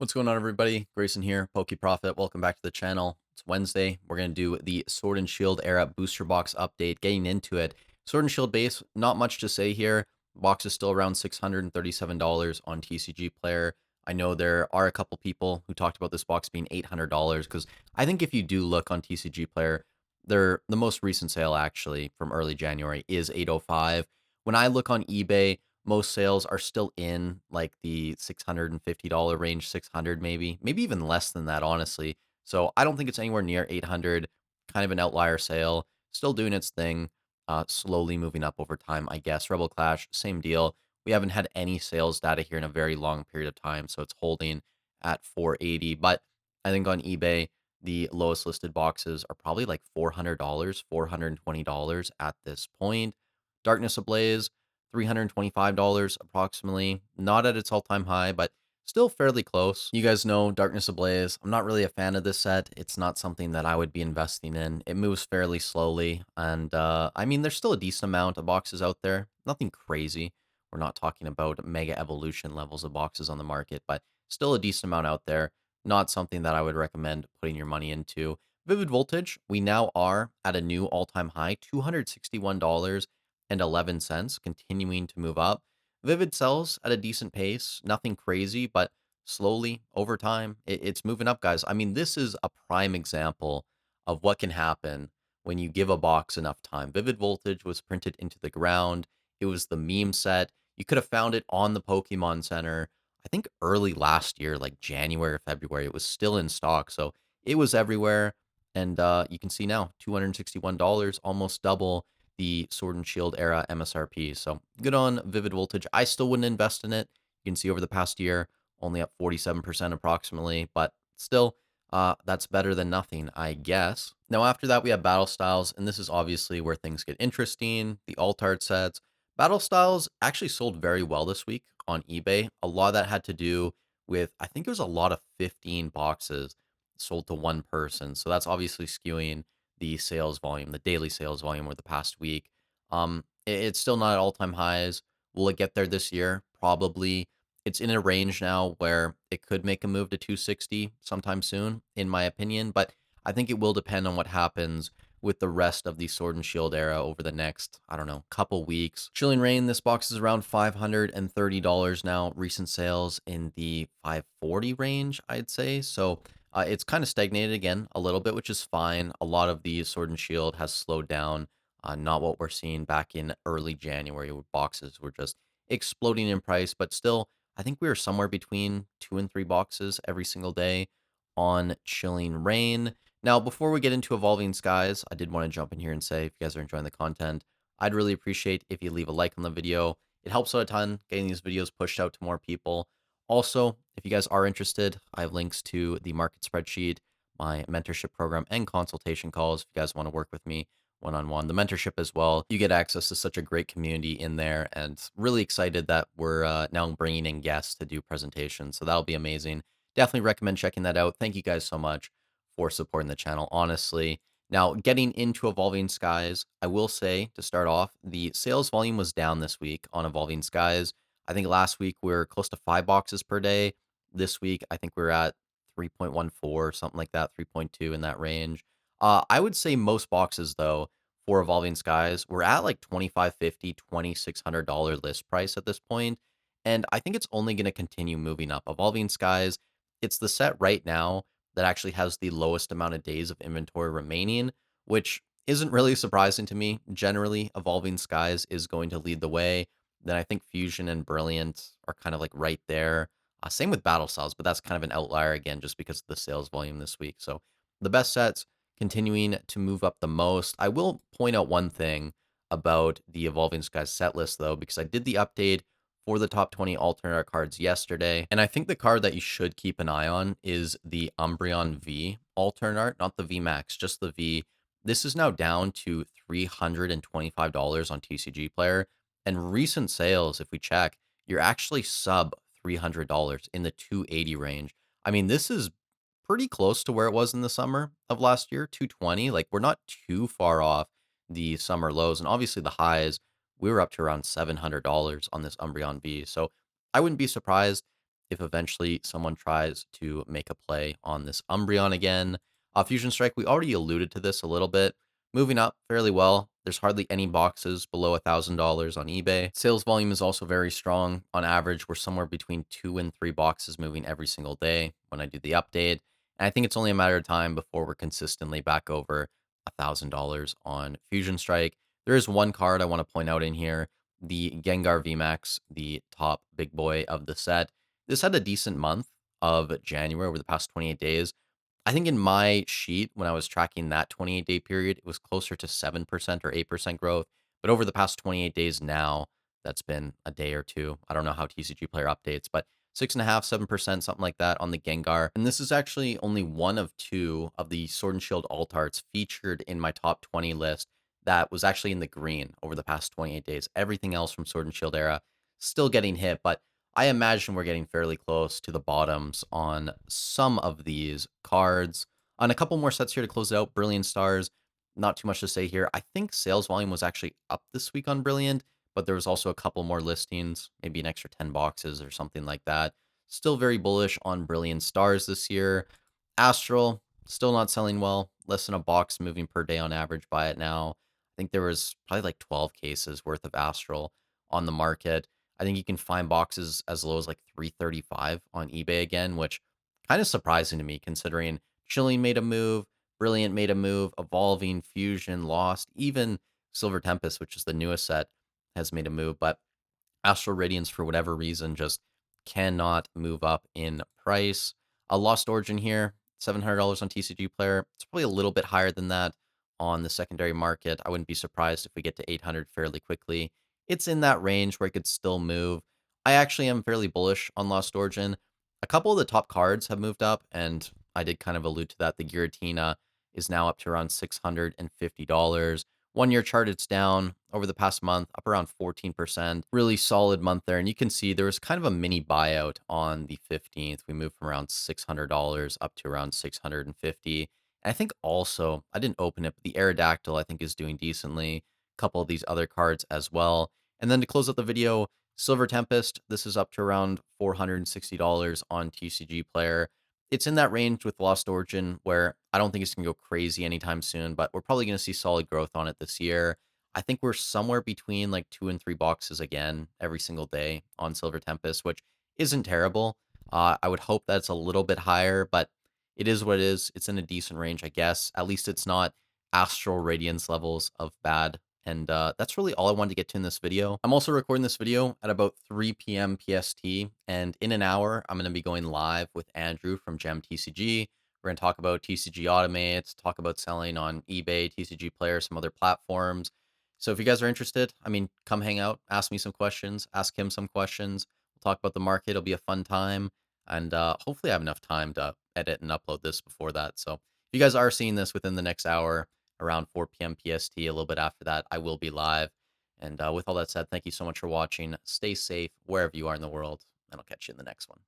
What's going on, everybody? Grayson here, Poke Profit. Welcome back to the channel. It's Wednesday. We're going to do the Sword and Shield era booster box update. Getting into it, Sword and Shield base, not much to say here. Box is still around $637 on TCG Player. I know there are a couple people who talked about this box being $800 because I think if you do look on TCG Player, the most recent sale actually from early January is 805. When I look on eBay, most sales are still in like the $650 range, 600 maybe even less than that, honestly. So I don't think it's anywhere near 800. Kind of an outlier sale, still doing its thing, slowly moving up over time, I guess. Rebel Clash, same deal. We haven't had any sales data here in a very long period of time, so it's holding at 480. But I think on eBay, the lowest listed boxes are probably like $400, $420 at this point. Darkness Ablaze, $325 approximately. Not at its all-time high, but still fairly close. You guys know Darkness Ablaze. I'm not really a fan of this set. It's not something that I would be investing in. It moves fairly slowly, and I mean, there's still a decent amount of boxes out there. Nothing crazy. We're not talking about mega evolution levels of boxes on the market, but still a decent amount out there. Not something that I would recommend putting your money into. Vivid Voltage, we now are at a new all-time high, $261.11, continuing to move up. Vivid sells at a decent pace, nothing crazy, but slowly over time, it's moving up, guys. I mean, this is a prime example of what can happen when you give a box enough time. Vivid Voltage was printed into the ground. It was the meme set. You could have found it on the Pokemon Center. I think early last year, like January or February, it was still in stock. So it was everywhere. And you can see now, $261, almost double the Sword and Shield era MSRP. So good on Vivid Voltage. I still wouldn't invest in it. You can see over the past year, only up 47% approximately, but still, that's better than nothing, I guess. Now, after that, we have Battle Styles, and this is obviously where things get interesting. The alt art sets. Battle Styles actually sold very well this week on eBay. A lot of that had to do with, I think it was a lot of 15 boxes sold to one person. So that's obviously skewing the sales volume, the daily sales volume over the past week. It's still not at all-time highs. Will it get there this year? Probably. It's in a range now where it could make a move to 260 sometime soon, in my opinion, but I think it will depend on what happens with the rest of the Sword and Shield era over the next, I don't know, couple weeks. Chilling Reign, this box is around $530 now. Recent sales in the 540 range, I'd say. So it's kind of stagnated again a little bit, which is fine. A lot of the Sword and Shield has slowed down. Not what we're seeing back in early January, where boxes were just exploding in price, but still, I think we were somewhere between 2 and 3 boxes every single day on Chilling Reign. Now, before we get into Evolving Skies, I did want to jump in here and say, if you guys are enjoying the content, I'd really appreciate if you leave a like on the video. It helps out a ton getting these videos pushed out to more people. Also, if you guys are interested, I have links to the market spreadsheet, my mentorship program, and consultation calls if you guys want to work with me one-on-one. The mentorship as well. You get access to such a great community in there, and really excited that we're now bringing in guests to do presentations. So that'll be amazing. Definitely recommend checking that out. Thank you guys so much for supporting the channel, honestly. Now, getting into Evolving Skies, I will say to start off, the sales volume was down this week on Evolving Skies. I think last week we were close to 5 boxes per day. This week, I think we're at 3.14, something like that, 3.2 in that range. I would say most boxes, though, for Evolving Skies, we're at like $2,550, $2,600 list price at this point, and I think it's only going to continue moving up. Evolving Skies, it's the set right now that actually has the lowest amount of days of inventory remaining, which isn't really surprising to me. Generally, Evolving Skies is going to lead the way. Then I think Fusion and Brilliant are kind of like right there. Same with Battle Styles, but that's kind of an outlier again, just because of the sales volume this week. So the best sets continuing to move up the most. I will point out one thing about the Evolving Skies set list, though, because I did the update for the top 20 alternate art cards yesterday. And I think the card that you should keep an eye on is the Umbreon V alternate art, not the V Max, just the V. This is now down to $325 on TCG Player. And recent sales, if we check, you're actually sub $300 in the 280 range. I mean, this is pretty close to where it was in the summer of last year, 220. Like, we're not too far off the summer lows. And obviously, the highs, we were up to around $700 on this Umbreon V. So I wouldn't be surprised if eventually someone tries to make a play on this Umbreon again. Fusion Strike, we already alluded to this a little bit. Moving up fairly well. There's hardly any boxes below $1,000 on eBay. Sales volume is also very strong. On average, we're somewhere between 2 and 3 boxes moving every single day when I do the update. And I think it's only a matter of time before we're consistently back over $1,000 on Fusion Strike. There is one card I want to point out in here, the Gengar VMAX, the top big boy of the set. This had a decent month of January over the past 28 days. I think in my sheet, when I was tracking that 28-day period, it was closer to 7% or 8% growth. But over the past 28 days now, that's been a day or two. I don't know how TCG Player updates, but 6.5, 7%, something like that on the Gengar. And this is actually only one of two of the Sword and Shield alt arts featured in my top 20 list that was actually in the green over the past 28 days. Everything else from Sword and Shield era still getting hit, but I imagine we're getting fairly close to the bottoms on some of these cards. On a couple more sets here to close it out, Brilliant Stars, not too much to say here. I think sales volume was actually up this week on Brilliant, but there was also a couple more listings, maybe an extra 10 boxes or something like that. Still very bullish on Brilliant Stars this year. Astral, still not selling well, less than a box moving per day on average by it now. I think there was probably like 12 cases worth of Astral on the market. I think you can find boxes as low as like 335 on eBay again, which kind of surprising to me considering Chilling made a move, Brilliant made a move, Evolving, Fusion, Lost, even Silver Tempest, which is the newest set, has made a move. But Astral Radiance, for whatever reason, just cannot move up in price. A Lost Origin here, $700 on TCG Player. It's probably a little bit higher than that on the secondary market. I wouldn't be surprised if we get to 800 fairly quickly. It's in that range where it could still move. I actually am fairly bullish on Lost Origin. A couple of the top cards have moved up, and I did kind of allude to that. The Giratina is now up to around $650. 1 year chart, it's down over the past month, up around 14%. Really solid month there. And you can see there was kind of a mini buyout on the 15th. We moved from around $600 up to around 650. And I think also, I didn't open it, but the Aerodactyl I think is doing decently. A couple of these other cards as well. And then to close out the video, Silver Tempest, this is up to around $460 on TCG Player. It's in that range with Lost Origin where I don't think it's going to go crazy anytime soon, but we're probably going to see solid growth on it this year. I think we're somewhere between like 2 and 3 boxes again every single day on Silver Tempest, which isn't terrible. I would hope that's a little bit higher, but it is what it is. It's in a decent range, I guess. At least it's not Astral Radiance levels of bad. And that's really all I wanted to get to in this video. I'm also recording this video at about 3 p.m. PST, and in an hour, I'm going to be going live with Andrew from Gem TCG. We're going to talk about TCG Automates, talk about selling on eBay, TCG Player, some other platforms. So if you guys are interested, I mean, come hang out, ask me some questions, ask him some questions. We'll talk about the market. It'll be a fun time. And hopefully I have enough time to edit and upload this before that. So if you guys are seeing this within the next hour, around 4 p.m. PST, a little bit after that, I will be live. And with all that said, thank you so much for watching. Stay safe wherever you are in the world, and I'll catch you in the next one.